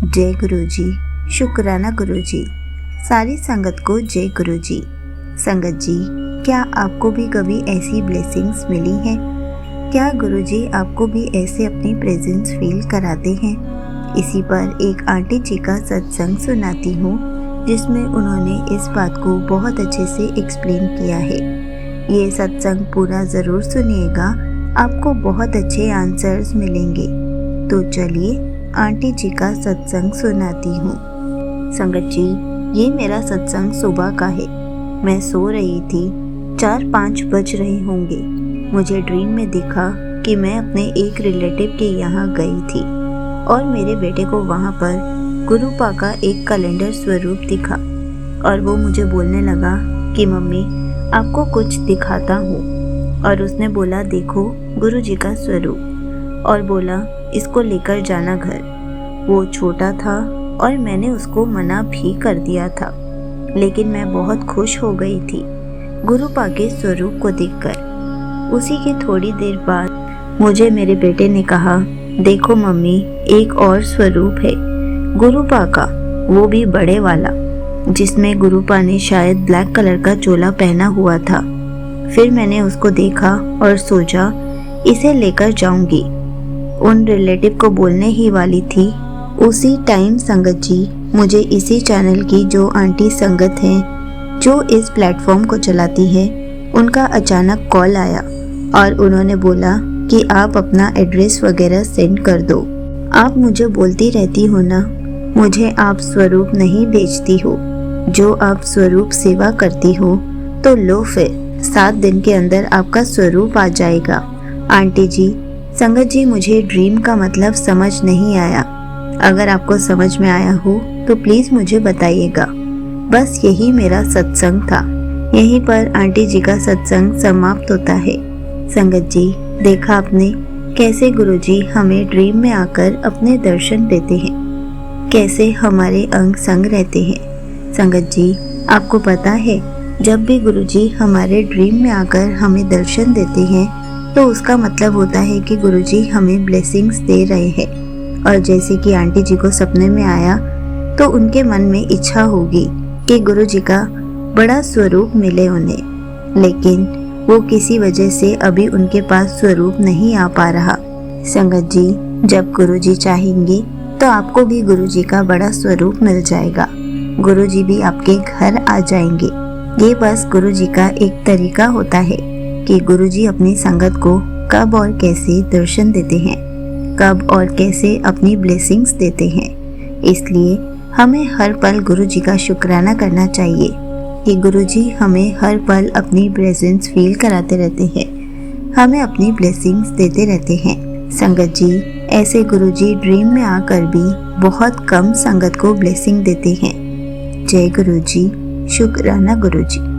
जय गुरु जी, शुक्राना गुरु जी। सारी संगत को जय गुरु जी। संगत जी, क्या आपको भी कभी ऐसी ब्लेसिंग्स मिली हैं? क्या गुरु जी आपको भी ऐसे अपनी प्रेजेंस फील कराते हैं? इसी पर एक आंटी जी का सत्संग सुनाती हूँ, जिसमें उन्होंने इस बात को बहुत अच्छे से एक्सप्लेन किया है। ये सत्संग पूरा ज़रूर सुनिएगा, आपको बहुत अच्छे आंसर्स मिलेंगे। तो चलिए आंटी जी का सत्संग सुनाती हूँ। संगत जी, ये मेरा सत्संग सुबह का है। मैं सो रही थी, 4-5 बज रहे होंगे। मुझे ड्रीम में दिखा कि मैं अपने एक रिलेटिव के यहाँ गई थी और मेरे बेटे को वहाँ पर गुरुपा का एक कैलेंडर स्वरूप दिखा और वो मुझे बोलने लगा कि मम्मी आपको कुछ दिखाता हूँ। और उसने बोला देखो गुरु जी का स्वरूप, और बोला इसको लेकर जाना घर। वो छोटा था और मैंने उसको मना भी कर दिया था, लेकिन मैं बहुत खुश हो गई थी गुरुपा के स्वरूप को देखकर। उसी के थोड़ी देर बाद मुझे मेरे बेटे ने कहा देखो मम्मी, एक और स्वरूप है गुरुपा का, वो भी बड़े वाला, जिसमें गुरुपा ने शायद ब्लैक कलर का चोला पहना हुआ था। फिर मैंने उसको देखा और सोचा इसे लेकर जाऊंगी। उन रिलेटिव को बोलने ही वाली थी, उसी टाइम संगत जी मुझे इसी चैनल की जो आंटी संगत हैं, जो इस प्लेटफॉर्म को चलाती है, उनका अचानक कॉल आया और उन्होंने बोला कि आप अपना एड्रेस वगैरह सेंड कर दो। आप मुझे बोलती रहती हो ना, मुझे आप स्वरूप नहीं भेजती हो, जो आप स्वरूप सेवा करती हो, तो लो फिर 7 दिन के अंदर आपका स्वरूप आ जाएगा। आंटी जी, संगत जी, मुझे ड्रीम का मतलब समझ नहीं आया। अगर आपको समझ में आया हो तो प्लीज़ मुझे बताइएगा। बस यही मेरा सत्संग था। यहीं पर आंटी जी का सत्संग समाप्त होता है। संगत जी, देखा आपने कैसे गुरुजी हमें ड्रीम में आकर अपने दर्शन देते हैं, कैसे हमारे अंग संग रहते हैं। संगत जी, आपको पता है जब भी गुरुजी हमारे ड्रीम में आकर हमें दर्शन देते हैं तो उसका मतलब होता है कि गुरुजी हमें ब्लेसिंग्स दे रहे हैं। और जैसे कि आंटी जी को सपने में आया तो उनके मन में इच्छा होगी कि गुरुजी का बड़ा स्वरूप मिले उन्हें, लेकिन वो किसी वजह से अभी उनके पास स्वरूप नहीं आ पा रहा। संगत जी, जब गुरुजी चाहेंगे तो आपको भी गुरुजी का बड़ा स्वरूप मिल जाएगा। गुरुजी भी आपके घर आ जाएंगे। ये बस गुरुजी का एक तरीका होता है कि गुरुजी अपनी संगत को कब और कैसे दर्शन देते हैं, कब और कैसे अपनी ब्लेसिंग्स देते हैं। इसलिए हमें हर पल गुरुजी का शुक्राना करना चाहिए कि गुरुजी हमें हर पल अपनी प्रेजेंस फील कराते रहते हैं, हमें अपनी ब्लेसिंग्स देते रहते हैं। संगत जी, ऐसे गुरुजी ड्रीम में आकर भी बहुत कम संगत को ब्लेसिंग देते हैं। जय गुरुजी, शुक्राना गुरुजी।